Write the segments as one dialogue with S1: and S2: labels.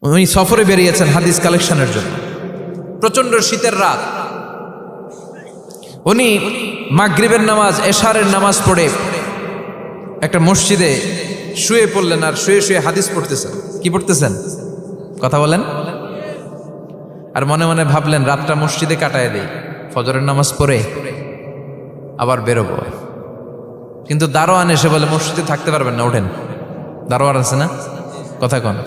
S1: উনি সফরে বেরিয়েছেন হাদিস কালেকশনের জন্য। প্রচন্ড শীতের রাত, উনি মাগরিবের নামাজ, এশারের নামাজ পড়ে একটা মসজিদে শুয়ে পড়লেন, আর শুয়ে শুয়ে হাদিস পড়তেছেন। কি পড়তেছেন? কথা বলেন। আর মনে মনে ভাবলেন রাতটা মসজিদে কাটায় দেই, ফজরের নামাজ পড়ে আবার বেরোবো। কিন্তু দারোয়ান এসে বলে মসজিদে থাকতে পারবেন না, ওঠেন। দারোয়ান আছে না, কথা কন।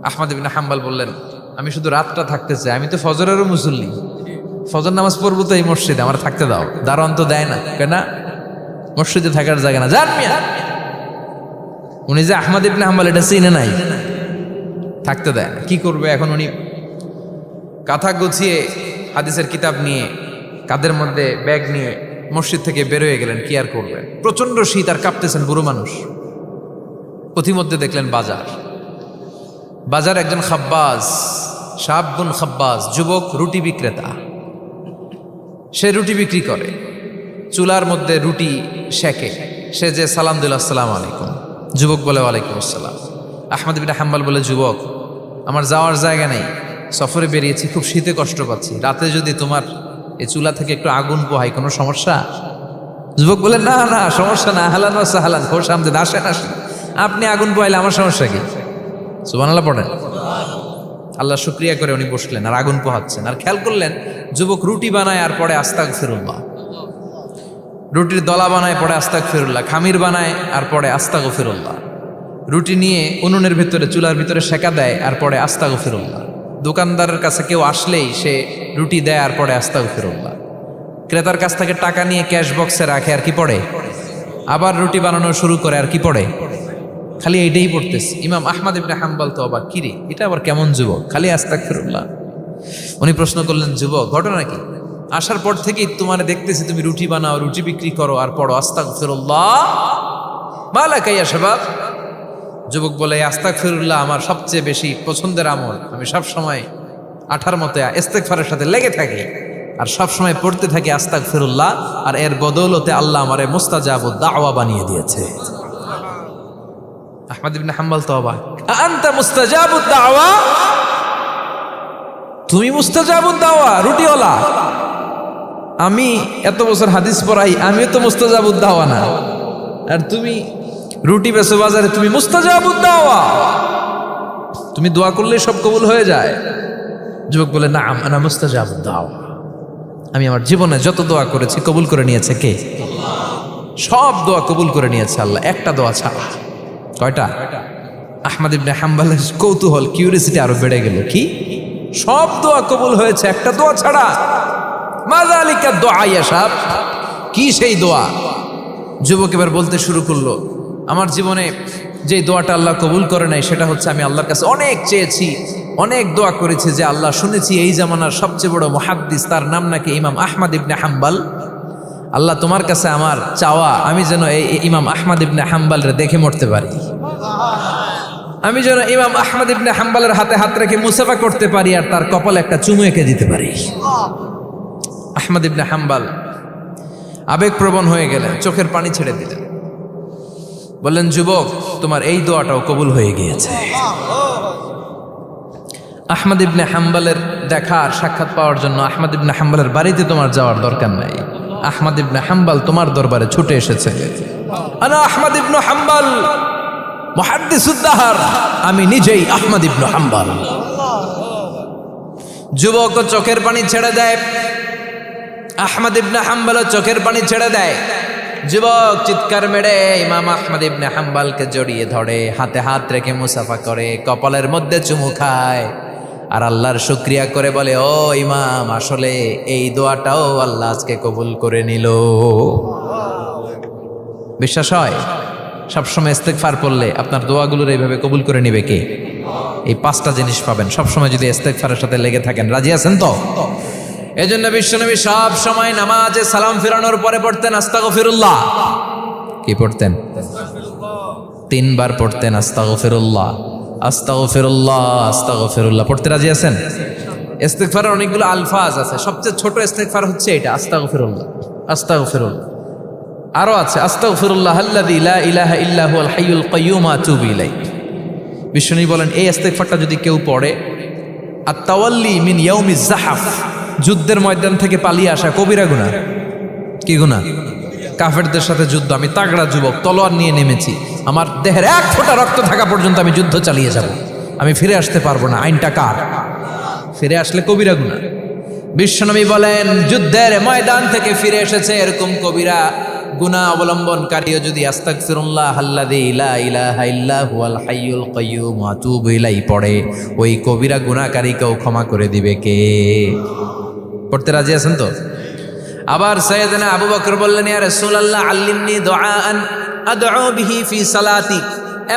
S1: আহমদ ইবনে হাম্বল বললেন আমি শুধু রাতটা থাকতে চাই, আমি তো ফজরেরও মুসল্লি, ফজর নামাজ পড়বো তো এই মসজিদে, আমার থাকতে দাও। দারোয়ান তো দেয় না, কেন? মসজিদে থাকার জায়গা না, যান মিয়া। উনি যে আহমদ ইবনে হাম্বল এটা চিনে নাই, থাকতে দেয় না। কি করবে এখন? উনি কাঁথা গুছিয়ে হাদিসের কিতাব নিয়ে কাঁধের মধ্যে ব্যাগ নিয়ে মসজিদ থেকে বেরোয় গেলেন। কি আর করবেন, প্রচন্ড শীত, আর কাঁপতেছেন, বুড়ো মানুষ। পথিমধ্যে দেখলেন বাজার, বাজার একজন খাব্বাজ, শাবুন খাব্বাজ, যুবক রুটি বিক্রেতা। সে রুটি বিক্রি করে, চুলার মধ্যে রুটি সেকে। সে যে সালাম দিল আসসালামু আলাইকুম, যুবক বলে ওয়ালাইকুম আসসালাম। আহমদ ইবনে হাম্বল বলে যুবক আমার যাওয়ার জায়গা নেই, সফরে বেরিয়েছি, খুব শীতে কষ্ট পাচ্ছি, রাতে যদি তোমার এই চুলা থেকে একটু আগুন পোহাই কোনো সমস্যা? যুবক বলে না না সমস্যা না, হালান ওয়া সাহালান, খোশ আমদেদ, আসেন আসেন, আপনি আগুন পোহাইলে আমার সমস্যা কি? সুবহানাল্লাহ পড়েন। আল্লাহ শুকরিয়া করে উনি বসলেন আর আগুন পোহাচ্ছেন। আর খেয়াল করলেন যুবক রুটি বানায় আর পরে আস্তাগফিরুল্লাহ, রুটির দলা বানায় পরে আস্তাগফিরুল্লাহ, খামির বানায় আর পরে আস্তাগফিরুল্লাহ, রুটি নিয়ে উনুনের ভিতরে চুলার ভিতরে সেকা দেয় আর পরে আস্তাগফিরুল্লাহ। দোকানদারের কাছে কেউ আসলেই সে রুটি দেয় আর পরে আস্তাগফিরুল্লাহ। ক্রেতার কাছ থেকে টাকা নিয়ে ক্যাশ বক্সে রাখে আর কি পড়ে? আবার রুটি বানানো শুরু করে আর কি পড়ে? খালি এইটাই পড়তেছে। ইমাম আহমদ ইবনে হাম্বল তো অবাক, কিরে এটা আবার কেমন যুবক, খালি আস্তাগফিরুল্লাহ। উনি প্রশ্ন করলেন যুবক ঘটনা কি? আসার পর থেকেই তোমার দেখতেছি তুমি রুটি বানাও, রুটি বিক্রি করো আর পড়ো আস্তাগফিরুল্লাহ, মালাকা ইয়া শাবাব। যুবক বলে আস্তাগফিরুল্লাহ আমার সবচেয়ে বেশি পছন্দের আমল, আমি সব সময় আঠার মতে ইস্তেগফারের সাথে লেগে থাকি আর সব সময় পড়তে থাকি আস্তাগফিরুল্লাহ, আর এর বদৌলতে আল্লাহ আমারে মুস্তাজাবুদ দাওয়া বানিয়ে দিয়েছে। আহমদ ইবনে হাম্বল তো অবাক, আনতা মুস্তাজাবুদ দাওয়া, তুমি মুস্তাজাবুদ দাওয়া রুটিওয়ালা? আমি এত বছর হাদিস পড়াই, আমিও তো মুস্তাজাবুদ দাওয়া না, আর তুমি রুটি বেচো বাজারে, তুমি মুস্তাজাবুদ দাওয়া, তুমি দোয়া করলে সব কবুল হয়ে যায়? যুবক বলে না আনা মুস্তাজাবুদ দাওয়া, আমি আমার জীবনে যত দোয়া করেছি কবুল করে নিয়েছে কে? সব দোয়া কবুল করে নিয়েছে আল্লাহ, একটা দোয়া ছাড়া। কয়টা? আহমদ ইবনে হাম্বলের কৌতূহল, কিউরিয়াসিটি আরো বেড়ে গেল। কি? সব দোয়া কবুল হয়েছে একটা দোয়া ছাড়া। মাযালিকা দোয়া ইয়া শাব, কি সেই দোয়া? যুবক এবার বলতে শুরু করলো আমার জীবনে যে দোয়াটা আল্লাহ কবুল করে নাই সেটা হচ্ছে আমি আল্লাহর কাছে অনেক চেয়েছি, অনেক দোয়া করেছি যে আল্লাহ শুনেছি এই জামানার সবচেয়ে বড় মুহাদ্দিস, তার নাম নাকি ইমাম আহমদ ইবনে হাম্বল। আল্লাহ তোমার কাছে আমার চাওয়া আমি যেন এই ইমাম আহমদ ইবনে হাম্বলরে দেখে মরতে পারি, আমি যেন ইমাম আহমদ ইবনে হাম্বলের হাতে হাত রেখে মুসাফা করতে পারি আর তার কপালে একটা চুমু এঁকে দিতে পারি। আহমদ ইবনে হাম্বল আবেগপ্রবণ হয়ে গেলেন, চোখের পানি ছেড়ে দিলেন, বললেন যুবক তোমার এই দোয়াটাও কবুল হয়ে গিয়েছে। আহমদ ইবনে হাম্বলের দেখা আর সাক্ষাৎ পাওয়ার জন্য আহমদ ইবনে হাম্বলের বাড়িতে তোমার যাওয়ার দরকার নাই, আহমদ ইবনে হাম্বল তোমার দরবারে ছুটে এসেছে। আনা আহমদ ইবনে হাম্বল মুহাদ্দিসুদ দাহর, আমি নিজেই আহমদ ইবনে হাম্বল। যুবক চোখের পানি ছেড়ে দেয়, আহমদ ইবনে হাম্বল চোখের পানি ছেড়ে দেয়। যুবক চিৎকার মেরে ইমাম আহমদ ইবনে হাম্বলকে জড়িয়ে ধরে, হাতে হাত রেখে মুসাফা করে, কপালের মধ্যে চুমু খায় আর আল্লাহর শুকরিয়া করে বলে ও ইমাম আসলে এই দোয়াটাও আল্লাহ আজকে কবুল করে নিল। বিশ্বাস হয়? সবসময় ইস্তেগফার পড়লে আপনার দোয়াগুলোর এইভাবে কবুল করে নিবে কে? এই পাঁচটা জিনিস পাবেন সবসময় যদি ইস্তেগফারের সাথে লেগে থাকেন। রাজি আছেন তো? এজন্য বিশ্বনবী সব সময় নামাজে সালাম ফিরানোর পরে পড়তেন আস্তাগফিরুল্লাহ। কি পড়তেন? 3 বার পড়তেন আস্তাগফিরুল্লাহ, আস্তাগফিরুল্লাহ, আস্তাগফিরুল্লাহ। পড়তে রাজি আছেন? ইস্তেগফারের অনেকগুলো আলফাজ আছে, সবচেয়ে ছোট ইস্তেগফার হচ্ছে এটা আস্তাগফিরুল্লাহ, আস্তাগফিরুল্লাহ। আরো আছে আস্তাগফিরুল্লাহ আল্লাযী লা ইলাহা ইল্লা হুয়াল হাইয়ুল কাইয়্যুম আতুবু ইলাইহি। বিশ্বনবী বলেন এই ইস্তেগফারটা যদি কেউ পড়ে, আত-তাওয়াল্লি মিন ইয়াউমিজ জাহাফ, যুদ্ধের ময়দান থেকে পালিয়ে আসা কবিরা গুনাহ। কি গুনাহ? কাফেরদের সাথে যুদ্ধ, আমি তাগড়া যুবক, তলোয়ার নিয়ে নেমেছি, আমার দেহের এক ফোঁটা রক্ত থাকা পর্যন্ত আমি যুদ্ধ চালিয়ে যাব, আমি ফিরে আসতে পারবো না, আইনটা কার? ফিরে আসলে কবিরা গুনাহ। বিশ্বনবী বলেন যুদ্ধের ময়দান থেকে ফিরে এসেছে এরকম কবিরা গুনাহ অবলম্বনকারীও যদি আস্তাগফিরুল্লাহ আল্লাযী লা ইলাহা ইল্লা হুয়াল হাইয়ুল কাইয়্যুম ওয়া আতুবু ইলাইহি পড়ে, ওই কবিরা গুনাহকারীকেও ক্ষমা করে দিবে কে? পড়তে রাজি আছেন তো? আবার সাইয়েদনা আবু বকর বললেন, ইয়া রাসূলুল্লাহ আল্লিমনি দুআআন আদউ বিহি ফি সালাতি,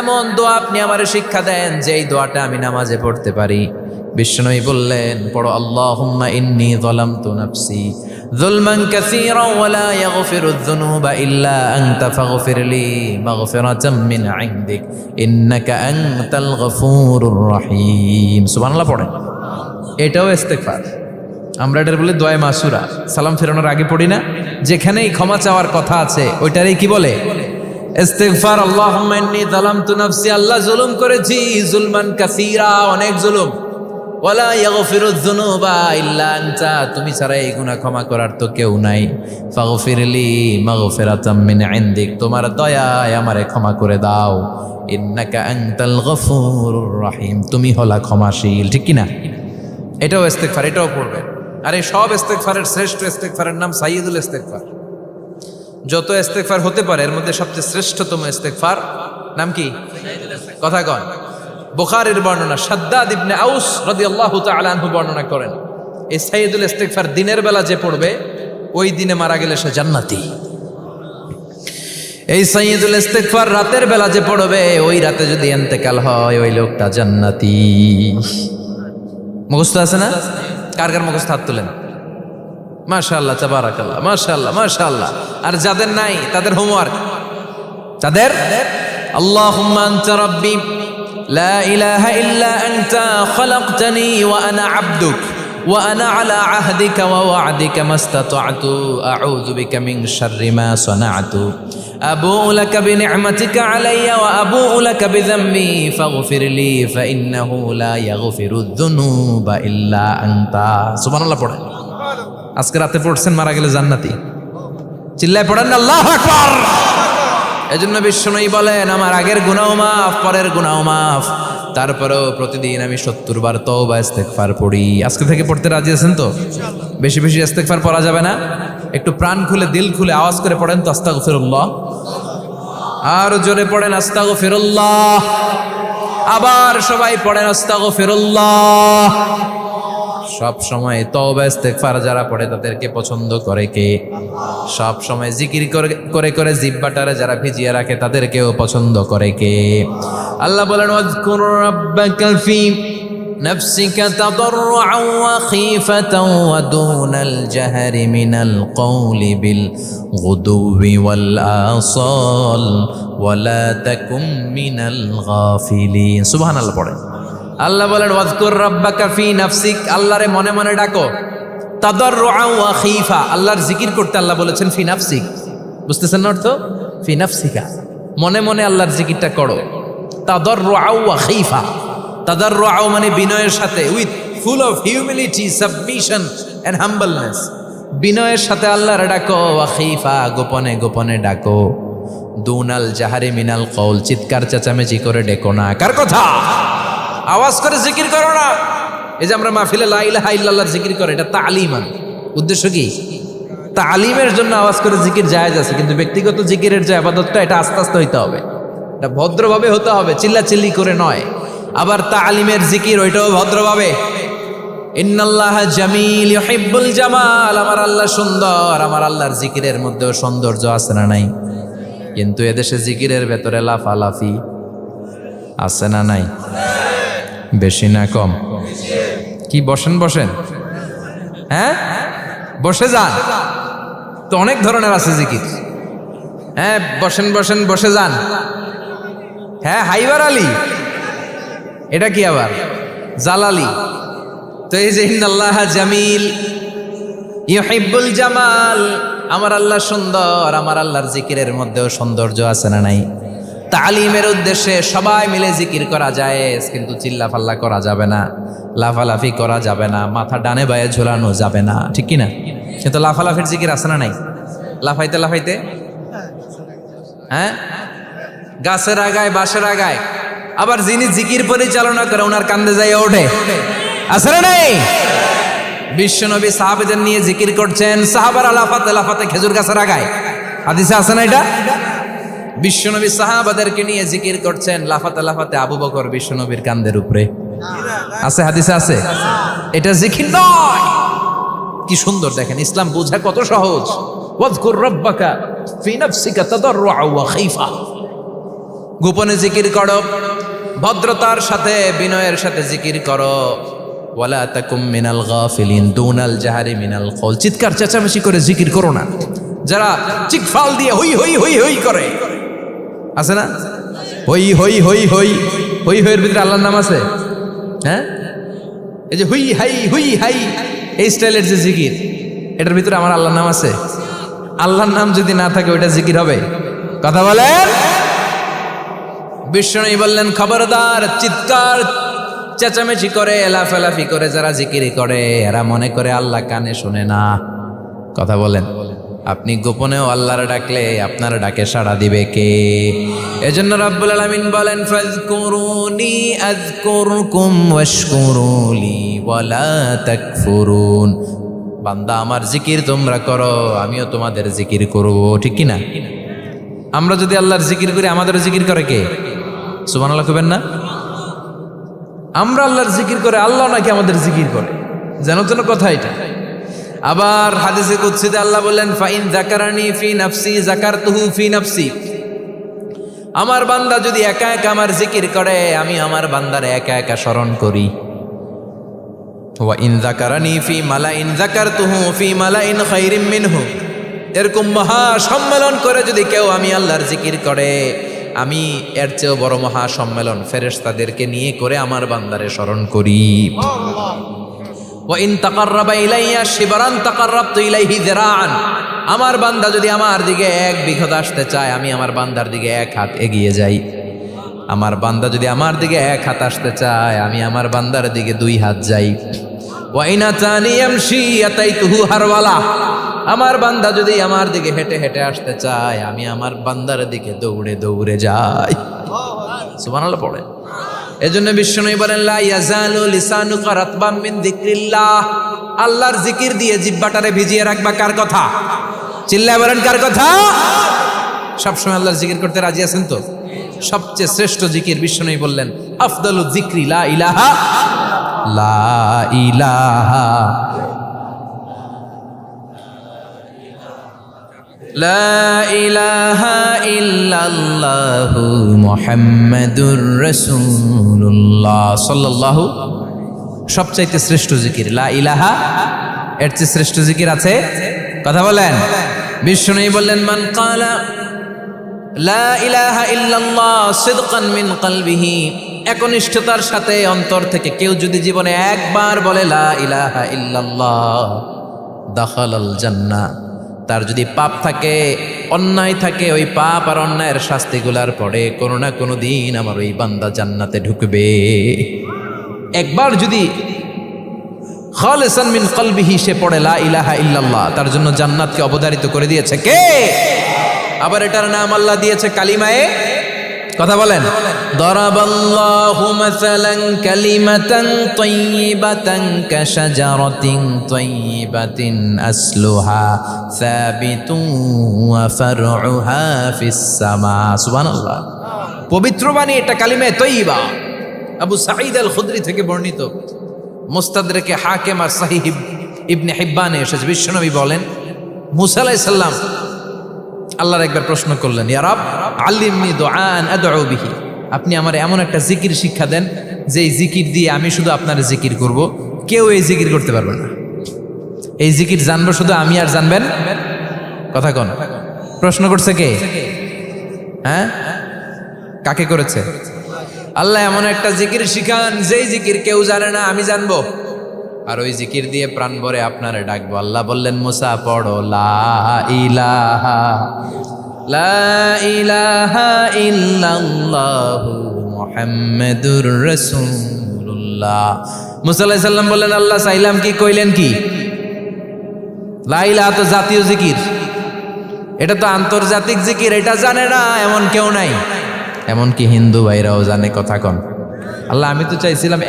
S1: এমন দোয়া আপনি আমারে শিক্ষা দেন যেই দোয়াটা আমি নামাজে পড়তে পারি। বিশ্বনবী বললেন, পড়ো আল্লাহুম্মা ইন্নী যালামতু নাফসি যুলমান কাসীরান ওয়া লা ইয়াগফিরুয যুনুবা ইল্লা আনতা ফাগফিরলি মাগফিরাতাম মিন ইনদিক ইন্নাকা আনতাল গফুরুর রহিম। সুবহানাল্লাহ পড়েন। এটাও ইস্তেগফার। আমরা এটার বলে দোয়া মাসুরা, সালাম ফেরানোর আগে পড়ি না? যেখানেই ক্ষমা চাওয়ার কথা আছে ওইটারই কি বলে? ইস্তেগফার। আল্লাহুম্মা ইন্নী যালামতু নাফসি, আল্লাহ জুলুম করেছি, যুলমান কাসীরা, অনেক জুলুম, ওয়ালা ইয়াগফিরুয যুনুবা ইল্লা আনতা, তুমি ছাড়া এই গুনাহ ক্ষমা করার তো কেউ নাই। ফাগফিরলি মাগফিরাতাম মিন ইনদিক, তোমার দয়ায় আমারে ক্ষমা করে দাও। ইন্নাকা আনতাল গফুরুর রহিম, তুমি হলা ক্ষমাশীল। ঠিক কি না? এটাও ইস্তেগফার, এটাও পড়বে। আর এই সব ইস্তেগফারের শ্রেষ্ঠ ইস্তেগফারের নাম সাইয়্যিদুল ইস্তেগফার। যত ইস্তেগফার হতে পারে এর মধ্যে সবচেয়ে শ্রেষ্ঠতম ইস্তেগফার নাম কি? কথা কন। বুখারীর বর্ণনা, শাদ্দাদ ইবনে আউস রাদিয়াল্লাহু তাআলা আনহু বর্ণনা করেন, এই সাইয়্যিদুল ইস্তেগফার দিনের বেলা যে পড়বে ওই দিনে মারা গেলে সে জান্নাতি। এই সাইয়্যিদুল ইস্তেগফার রাতের বেলা যে পড়বে ওই রাতে যদি ইন্তেকাল হয় ওই লোকটা জান্নাতি। মুখস্থ আছে না? কার কার মুখস্থ হাত তুলেন। মাশাআল্লাহ, তাবারাকাল্লাহ, মাশাআল্লাহ, মাশাআল্লাহ। আর যাদের নাই তাদের হোমওয়ার্ক, তাদের আল্লাহুম্মা আনতা রাব্বি লা ইলাহা ইল্লা আনতা খালাকতানি ওয়া আনা আবদুক ওয়া আনা আলা আহদিকা ওয়া ওয়া'দিকা মাস্তাতা'তু আউযু বিকা মিন শাররি মা সানা'তু আবুউ লাকা বিনি'মাতিকা আলাইয়া ওয়া আবুউ লাকা বিযামবি ফাগফিরলি ফাইন্নাহু লা ইয়াগফিরুয যুনুবা ইল্লা আনতা। সুবহানাল্লাহ পড়েন। আজকে রাতে পড়ছেন, মারা গেলে জান্নাতি। চিল্লায় পড়েন না আল্লাহু আকবার। এজন্য বিশ্বনবী বলেন আমার আগের গুনাহ মাফ, পরের গুনাহ মাফ, তারপরেও প্রতিদিন আমি 70 বার তওবা ইস্তেগফার পড়ি। আজকে থেকে পড়তে রাজি আছেন তো? বেশি বেশি ইস্তেগফার পড়া যাবে না? একটু প্রাণ খুলে দিল খুলে আওয়াজ করে পড়েন তো আস্তাগফিরুল্লাহ। আর জোরে পড়েন আস্তাগফিরুল্লাহ। আবার সবাই পড়েন আস্তাগফিরুল্লাহ। সব সময় তওবা ইস্তেগফার যারা পড়ে তাদেরকে পছন্দ করে কে? সব সময় জিকির করে করে জিহ্বাটারে যারা ভিজিয়ে রাখে তাদেরকেও পছন্দ করে কে? আল্লাহ বলেন ওয়াজকুর রাব্বাকা ফি নাফসিকা তাদাররুআন ওয়া খীফাতান ওয়া দুনাল জাহরি মিনাল কওলি বিল গুদুবি ওয়াল আসাল ওয়া লা তাকুম মিনাল গাফিলিন। সুবহানাল্লাহ পড়েন। আল্লাহ বলেন ওয়াজকুর রাব্বাকা ফি নাফসিক, আল্লাহরে মনে মনে ডাকো। তাদাররুআন ওয়া খীফা, আল্লাহর জিকির করতে আল্লাহ বলেছেন ফি নাফসিক। বুঝতেছেন না অর্থ? ফি নাফসিকা, মনে মনে আল্লাহর জিকিরটা করো। তাদাররুআন ওয়া খীফা, তাদাররুআন মানে বিনয়ের সাথে, with full of humility, submission and humbleness. বিনয়ের সাথে আল্লাহরে ডাকো। ওয়া খীফা, গোপনে গোপনে ডাকো। দুনাল জাহারি মিনাল কওল, চিৎকার চেঁচামেচি করে ডেকো না। কার কথা? আওয়াজ করে জিকির করো না। এই যে আমরা মাহফিলে লা ইলাহা ইল্লাল্লাহর জিকির করে, এটা তালিমান। উদ্দেশ্য কি? তালিমের জন্য আওয়াজ করে জিকির জায়েজ আছে, কিন্তু ব্যক্তিগত জিকিরের যে ইবাদতটা এটা আস্তে আস্তে হইতে হবে, এটা ভদ্রভাবে হতে হবে, চিল্লাচিল্লি করে নয়। আবার তালিমের জিকির ওইটাও ভদ্রভাবে। ইন্নাল্লাহা জামিল ইউহিব্বুল জামাল, আমার আল্লাহ সুন্দর, আমার আল্লাহর জিকিরের মধ্যেও সৌন্দর্য আছে না নাই? কিন্তু এদেশে জিকিরের ভেতরে লাফালাফি আছে না নাই? বেশি না কম? কি বসেন বসেন, হ্যাঁ বসে যান তো, অনেক ধরনের আছে জিকির। হ্যাঁ বসেন বসেন, বসে যান। হ্যাঁ হাইবার আলী, এটা কি আবার জালালি? তো এই যে ইন্নাল্লাহা জামিল ইউহিব্বুল জামাল, আমার আল্লাহ সুন্দর, আমার আল্লাহর জিকিরের মধ্যেও সৌন্দর্য আছে না নাই? তালিমের উদ্দেশ্যে সবাই মিলে জিকির করা যায়, কিন্তু চিল্লাফাল্লা করা যাবে না, লাফালাফি করা যাবে না, মাথা ডানে বায়ে ঝোলানো যাবে না, ঠিক কিনা? কিন্তু লাফালাফির জিকির আছে না নাই? লাফাইতে লাফাইতে, হ্যাঁ, গাছের আগায় বাঁশের আগায়, আবার যিনি জিকির পরিচালনা করে ওনার কান্দে যাইয়া ওঠে, আছে না নাই? বিশ্বনবী সাহাবাদের নিয়ে জিকির করছেন, সাহাবারা লাফাতে লাফাতে খেজুর গাছের আগায়, হাদিসে আছে না এটা? বিশ্বনবী সাহাবাদেরকে নিয়ে জিকির করছেন, লাফাতে লাফাতে আবু বকর বিশ্বনবীর কান্দের উপরে, আছে হাদিসে আছে? এটা জিকির নয়। কি সুন্দর দেখেন, ইসলাম বোঝা কত সহজ। ওয়াজকুর রাব্বাকা ফি নাফসিকা তাদাররুআ ওয়া খাইফা, গোপনে জিকির করো, ভদ্রতার সাথে বিনয়ের সাথে জিকির করো। ওয়ালা তাকুম মিনাল গাফিলিন দুনাল জাহারি মিনাল কওল, চিৎকার চেঁচামেচি করে জিকির করো না। যারা চিকফাল দিয়ে হই হই হই হই করে, আছে না? হই হই হই হই হই হইয়ের ভিতরে আল্লাহর নাম আছে, হ্যাঁ? এই যে হুই হাই হুই হাই এই স্টাইলের যে জিকির, এটার ভিতরে আমার আল্লাহর নাম আছে? আল্লাহর নাম যদি না থাকে ওইটা জিকির হবে? কথা বলেন। বিষ্ণু বললেন, খবরদার, চিৎকার চেঁচামেচি করে লাফালাফি করে যারা জিকির করে এরা মনে করে আল্লাহ কানে শোনে না। কথা বলেন। আপনি গোপনেও আল্লাহর ডাকলে আপনার ডাকে সাড়া দিবে কে? এজন্য রাব্বুল আলামিন বলেন, ফাযকুরুনি আযকুরকুম ওয়াশকুরুলি ওয়ালা তাকফুরুন। বান্দা আমার জিকির তোমরা করো, আমিও তোমাদের জিকির করব, ঠিক কি না? আমরা যদি আল্লাহর জিকির করি আমাদেরও জিকির করে কে? সুবহানাল্লাহ কইবেন না? আমরা আল্লাহর জিকির করে আল্লাহ নাকি আমাদের জিকির করে, জানো তো না কথা এটা? আবার হাদিসে কুদসিতে আল্লাহ বললেন, ফাইন যাকারানি ফি নাফসি যাকারতুহু ফি নাফসি। আমার বান্দা যদি একা একা আমার জিকির করে আমি আমার বান্দারে একা একা স্মরণ করি। ওয়া ইন যাকারানি ফি মালাইন যাকারতুহু ফি মালাইন খায়রিম মিনহু। এরকম মহা সম্মেলন করে যদি কেউ আমি আল্লাহর জিকির করে, আমি এর চেয়েও বড় মহা সম্মেলন ফেরেশতাদেরকে নিয়ে করে আমার বান্দারে স্মরণ করি। ওয়া ইন তাকাররাবা ইলাইয়া শিবরান তাকাররাবতু ইলাইহি যিরাআন। আমার বান্দা যদি আমার দিকে এক বিঘত আসতে চায় আমি আমার বান্দার দিকে এক হাত এগিয়ে যাই। আমার বান্দা যদি আমার দিকে এক হাত আসতে চায় আমি আমার বান্দার দিকে দুই হাত যাই। ওয়া ইন আতানি ইয়ামশি আতাইতুহু হারওয়ালা। আমার বান্দা যদি আমার দিকে হেঁটে হেঁটে আসতে চায় আমি আমার বান্দার দিকে দৌড়ে দৌড়ে যাই। সুবহানাল্লাহ পড়ে। এজন্য বিশ্বনবী বলেন, লা ইয়াজালু লিসানুকা রাতবাম মিন যিকরিল্লাহ। আল্লাহর জিকির দিয়ে জিহ্বাটারে ভিজিয়ে রাখবা। কার কথা? চিল্লায় বলেন কার কথা? সবসময় আল্লাহর জিকির করতে রাজি আছেন তো? সবচেয়ে শ্রেষ্ঠ জিকির বিশ্বনবী বললেন, আফদালু যিকরি লা ইলাহা লা ইলাহা লা ইলাহা ইল্লাল্লাহু মুহাম্মাদুর রাসূলুল্লাহ সাল্লাল্লাহু। সবচাইতে শ্রেষ্ঠ জিকির লা ইলাহা, এর চেয়ে শ্রেষ্ঠ জিকির আছে? কথা বলেন। বিষ্ণু বললেন, মান ক্বালা লা ইলাহা ইল্লাল্লাহ সিদকান মিন কলবিহি, একনিষ্ঠতার সাথে অন্তর থেকে কেউ যদি জীবনে একবার বলে লা ইলাহা ইল্লাল্লাহ দাখালাল জান্নাহ। তার যদি পাপ থাকে, অন্যায় থাকে, ওই পাপ আর অন্যায়ের শাস্তিগুলার পরে কোনো না কোনো দিন আমার ওই বান্দা জান্নাতে ঢুকবে। একবার যদি খালিসান মিন কলবিহি সে পড়ে লা ইলাহা ইল্লাল্লাহ, তার জন্য জান্নাতকে অবধারিত করে দিয়েছে কে? আবার এটার নাম আল্লাহ দিয়েছে কালিমায়ে। কথা বলেন। দরাবাল্লাহু মাসালান কালিমাতান তাইয়িবাতান কাশাজারাতিন তাইয়িবাতিন আসলুহা সাবিতুন ওয়া ফারউহা ফিস সামা। সুবহানাল্লাহ। পবিত্র বাণী এটা কালিমায়ে তাইয়িবা। আবু সাঈদ আল খুদরি থেকে বর্ণিত, মুস্তাদরাকে হাকিম আর সহিহ ইবনে হিব্বানে এসেছে। বিশ্বনবী বলেন, মুসা আলাইহিস সালাম আল্লাহর একবার প্রশ্ন করলেন, ইয়া রাব আল্লিমনি দুআন আদউ বিহি। আপনি আমার এমন একটা জিকির শিক্ষা দেন যে এই জিকির দিয়ে আমি শুধু আপনার জিকির করব, কেউ এই জিকির করতে পারবে না। এই জিকির জানবো শুধু আমি আর জানবেন। কথা কোন? প্রশ্ন করছে কে? হ্যাঁ, কাকে করেছে? আল্লাহ এমন একটা জিকির শিখান যেই জিকির কেউ জানে না, আমি জানবো, আর ওই জিকির দিয়ে প্রাণ ভরে আপনারে ডাকবো। আল্লাহ বললেন, মুসা পড়ো লা ইলাহা লা ইলাহা ইল্লাল্লাহু মুহাম্মাদুর রাসূলুল্লাহ। মুসা আলাইহিস সালাম বললেন, আল্লাহ চাইলাম কি, কইলেন কি? লা ইলাহা তো জাতীয় জিকির, এটা তো আন্তর্জাতিক জিকির, এটা জানে না এমন কেউ নাই। এমনকি হিন্দু ভাইরাও জানে। কথা কন আল্লাহ, আমি তো চাইছিলাম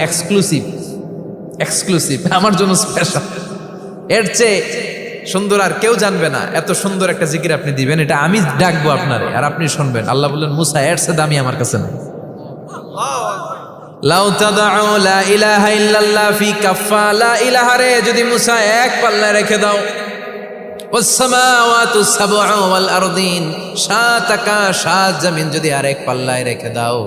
S1: এক্সক্লুসিভ আমার জন্য স্পেশাল, এর চেয়ে সুন্দর আর কেউ জানবে না। এত সুন্দর একটা জিকির আপনি দিবেন, এটা আমি ডাকবো আপনারে আর আপনি শুনবেন। আল্লাহ বললেন, মুসা এর চেয়ে দামি আমার কাছে না। লাউ তাদউ লা ইলাহা ইল্লাল্লাহ ফি কাফা, লা ইলাহা রে যদি মুসা এক পাল্লায় রেখে দাও, ওয়াস সামাওয়াতু সাবউ ওয়াল আরদিন, সাত আকাশ সাত জমিন যদি আরেক পাল্লায় রেখে দাও,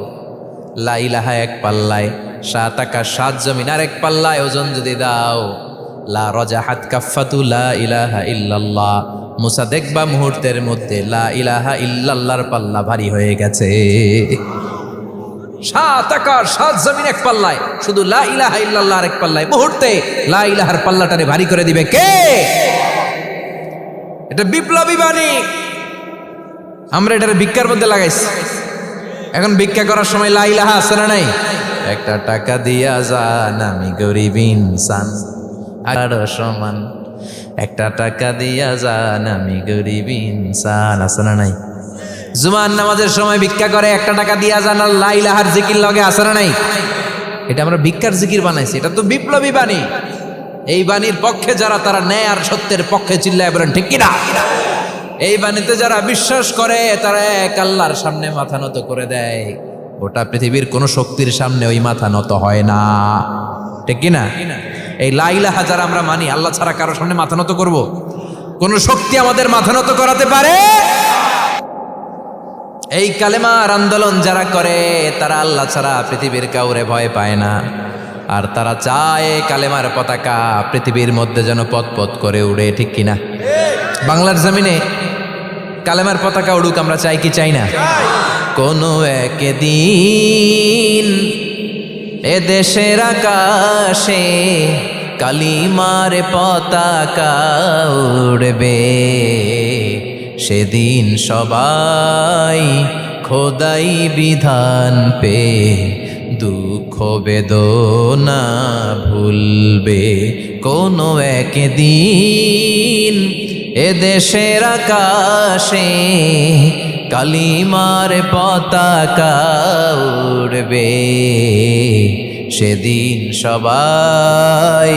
S1: লা ইলাহা এক পাল্লায়, সাত আকাশ সাত জমিন আরেক পাল্লায় ওজন যদি দাও, লা রাজাহাত কাফাতু লা ইলাহা ইল্লাল্লাহ, মুসা দেখবা মুহূর্তের মধ্যে লা ইলাহা ইল্লাল্লাহর পাল্লা ভারী হয়ে গেছে। সাত আকাশ সাত জমিন এক পাল্লায়, শুধু লা ইলাহা ইল্লাল্লাহ আরেক পাল্লায়, মুহূর্তে লা ইলাহার পাল্লাটারে ভারী করে দিবে কে? এটা বিপ্লবী বাণী। আমরা এটার ভিক্ষার মধ্যে লাগাইছি। এখন ভিক্ষা করার সময় লা ইলাহা আছে না নাই? একটা টাকা দিয়া যান, আমি গরিব ইনসান আর সমান, একটা টাকা দিয়া যান, আমি গরিব ইনসান, আছে না নাই? জুমার নামাজের সময় ভিক্ষা করে, একটা টাকা দিয়া যান, আর লা ইলাহার জিকির লগে, আছে না নাই? এটা আমরা ভিক্ষার জিকির বানাইছি, এটা তো বিপ্লবী বাণী। এই বাণীর পক্ষে যারা, তারা ন্যায় আর সত্যের পক্ষে চিল্লায় বলেন ঠিক কিনা? এই বাণীতে যারা বিশ্বাস করে, তারা এক আল্লাহর সামনে মাথা নত করে দেয়। গোটা পৃথিবীর কোন শক্তির সামনে ওই মাথা নত হয় না, ঠিক কিনা? এই লা ইলাহা যারা আমরা মানি, আল্লাহ ছাড়া কারো সামনে মাথা নত করব? কোন শক্তি আমাদের মাথা নত করাতে পারে? এই কালেমার আন্দোলন যারা করে, তারা আল্লাহ ছাড়া পৃথিবীর কাউরে ভয় পায় না। আর তারা চায় কালেমার পতাকা পৃথিবীর মধ্যে যেন পথ করে উড়ে, ঠিক কিনা? বাংলার জমিনে কালেমার পতাকা উড়ুক, আমরা চাই কি চাই না? কোনো একদিন এ দেশের আকাশে কালিমার পতাকা উড়বে, সেদিন সবাই খোদাই বিধান পে দুঃখ বেদনা ভুলবে। কোনো একদিন এ দেশের আকাশে কালিমার পতাকা উড়বে, সেদিন সবাই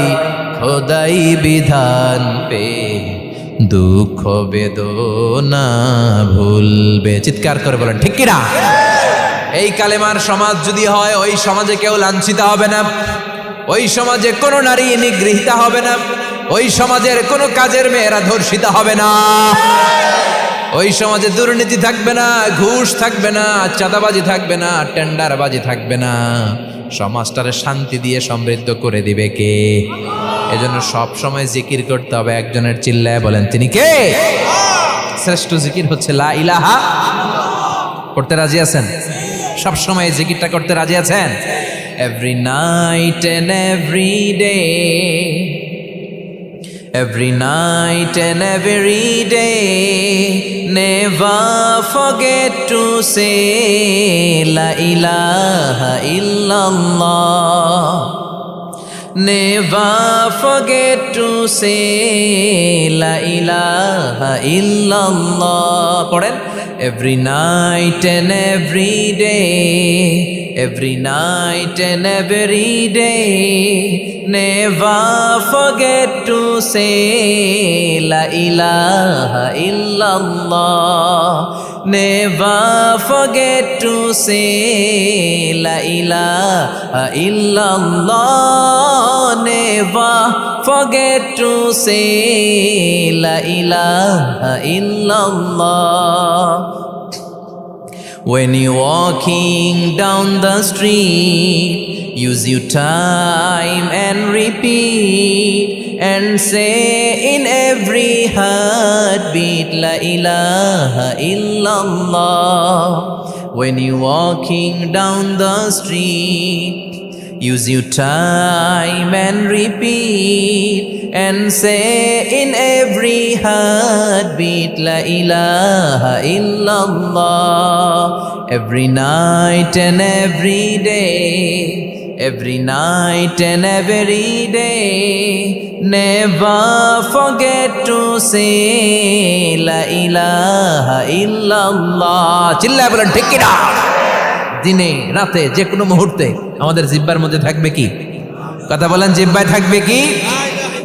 S1: খোদাই বিধান পে দুঃখ বেদনা ভুলবে। চিৎকার করে বলেন ঠিক কিনা? এই কালেমার সমাজ যদি হয়, ওই সমাজে কেউ লাঞ্ছিত হবে না, ওই সমাজে কোনো নারী নিগৃহীতা হবে না, ওই সমাজের কোনো কাজের মেয়েরা ধর্ষিত হবে না, ওই সমাজে দুর্নীতি থাকবে না, ঘুষ থাকবে না, চাঁদাবাজি থাকবে না, টেন্ডারবাজি থাকবে না। সমাজটারে শান্তি দিয়ে সমৃদ্ধ করে দিবে কে? এজন্য সব সময় জিকির করতে হবে একজনের, চিল্লায় বলেন তিনি কে? শ্রেষ্ঠ জিকির হচ্ছে লা ইলাহা। করতে রাজি আছেন? সব সময় জিকিরটা করতে রাজি আছেন? Every night and every day, every night and every day, never forget to say la ilaha illallah, never forget to say la ilaha illallah. পড়েন, every night and every day, every night and every day, never forget to say la ilaha illallah, never forget to say la ilaha illallah, never forget to say la ilaha illallah. When you're walking down the street, use your time and repeat and say in every heartbeat la ilaha illallah. When you're walking down the street, use your time and repeat and say in every heartbeat La ilaha illallah. Every night and every day, every night and every day, never forget to say La ilaha illallah. চিল্লায় বলেন ঠিক কিনা? দিনে রাতে যে কোনো মুহূর্তে আমাদের জিহ্বার মধ্যে থাকবে কি? কথা বলেন, জিহ্বায় থাকবে কি?